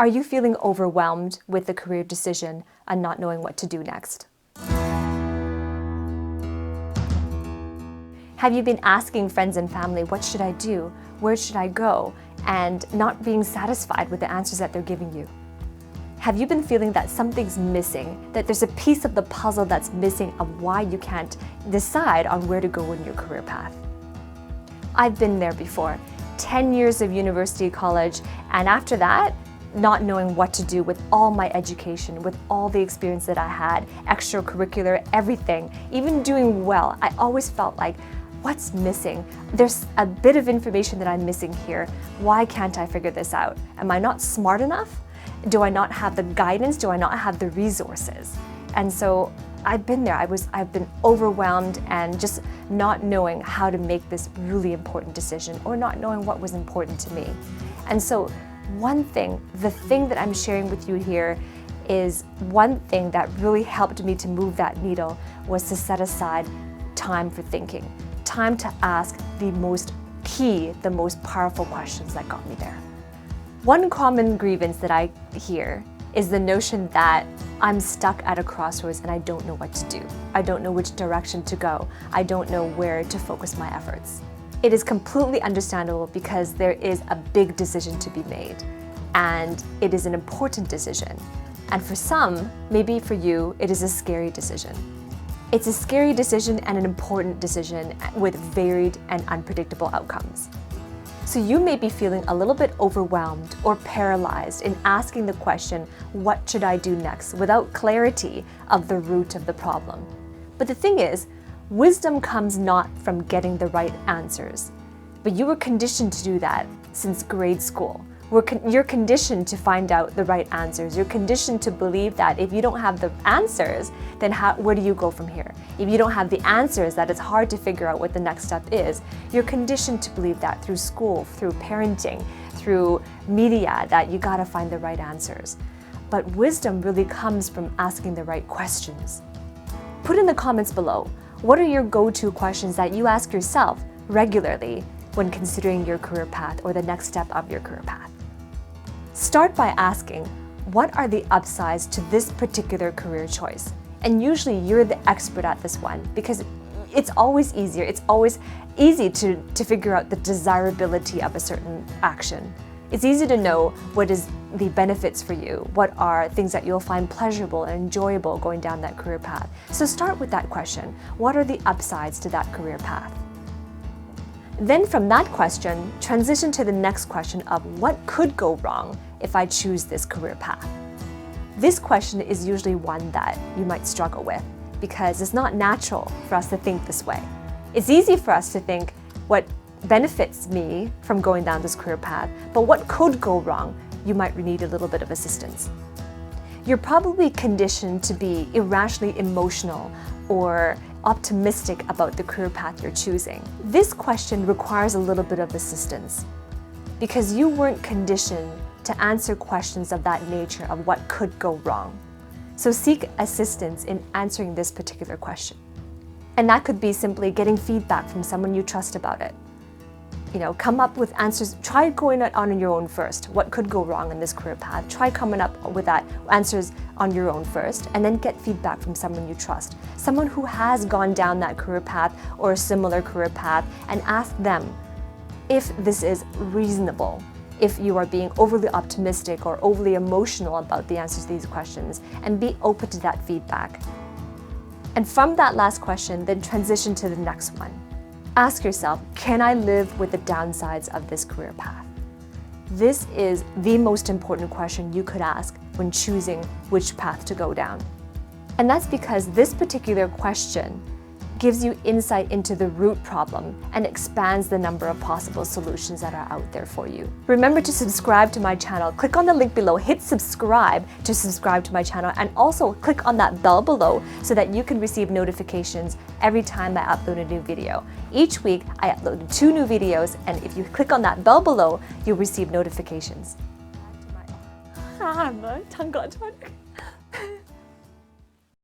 Are you feeling overwhelmed with the career decision and not knowing what to do next? Have you been asking friends and family, what should I do? Where should I go? And not being satisfied with the answers that they're giving you? Have you been feeling that something's missing, that there's a piece of the puzzle that's missing of why you can't decide on where to go in your career path? I've been there before. 10 years of university, college, and after that, not knowing what to do with all my education, with all the experience that I had, extracurricular, everything, even doing well, I always felt like, what's missing? There's a bit of information that I'm missing here. Why can't I figure this out? Am I not smart enough? Do I not have the guidance? Do I not have the resources? And so I've been there. I've been overwhelmed and just not knowing how to make this really important decision or not knowing what was important to me. And so the thing that I'm sharing with you here is one thing that really helped me to move that needle was to set aside time for thinking, time to ask the most powerful questions that got me there. One common grievance that I hear is the notion that I'm stuck at a crossroads and I don't know what to do. I don't know which direction to go. I don't know where to focus my efforts. It is completely understandable because there is a big decision to be made and it is an important decision. And for some, maybe for you, it is a scary decision. It's a scary decision and an important decision with varied and unpredictable outcomes. So you may be feeling a little bit overwhelmed or paralyzed in asking the question, what should I do next, without clarity of the root of the problem. But the thing is, wisdom comes not from getting the right answers, but you were conditioned to do that since grade school. You're conditioned to find out the right answers. You're conditioned to believe that if you don't have the answers, then where do you go from here? If you don't have the answers, that it's hard to figure out what the next step is. You're conditioned to believe that through school, through parenting, through media, that you gotta find the right answers. But wisdom really comes from asking the right questions. Put in the comments below, what are your go-to questions that you ask yourself regularly when considering your career path or the next step of your career path? Start by asking, what are the upsides to this particular career choice? And usually you're the expert at this one because it's always easier. It's always easy to figure out the desirability of a certain action. It's easy to know what is the benefits for you, what are things that you'll find pleasurable and enjoyable going down that career path. So start with that question. What are the upsides to that career path? Then from that question, transition to the next question of what could go wrong if I choose this career path. This question is usually one that you might struggle with because it's not natural for us to think this way. It's easy for us to think what benefits me from going down this career path, but what could go wrong, you might need a little bit of assistance. You're probably conditioned to be irrationally emotional or optimistic about the career path you're choosing. This question requires a little bit of assistance because you weren't conditioned to answer questions of that nature of what could go wrong. So seek assistance in answering this particular question. And that could be simply getting feedback from someone you trust about it. Come up with answers. Try going on your own first. What could go wrong in this career path? Try coming up with that answers on your own first, and then get feedback from someone you trust. Someone who has gone down that career path or a similar career path, and ask them if this is reasonable, if you are being overly optimistic or overly emotional about the answers to these questions, and be open to that feedback. And from that last question, then transition to the next one. Ask yourself, can I live with the downsides of this career path? This is the most important question you could ask when choosing which path to go down. And that's because this particular question gives you insight into the root problem and expands the number of possible solutions that are out there for you. Remember to subscribe to my channel. Click on the link below, hit subscribe to subscribe to my channel, and also click on that bell below so that you can receive notifications every time I upload a new video. Each week, I upload 2 new videos, and if you click on that bell below, you'll receive notifications.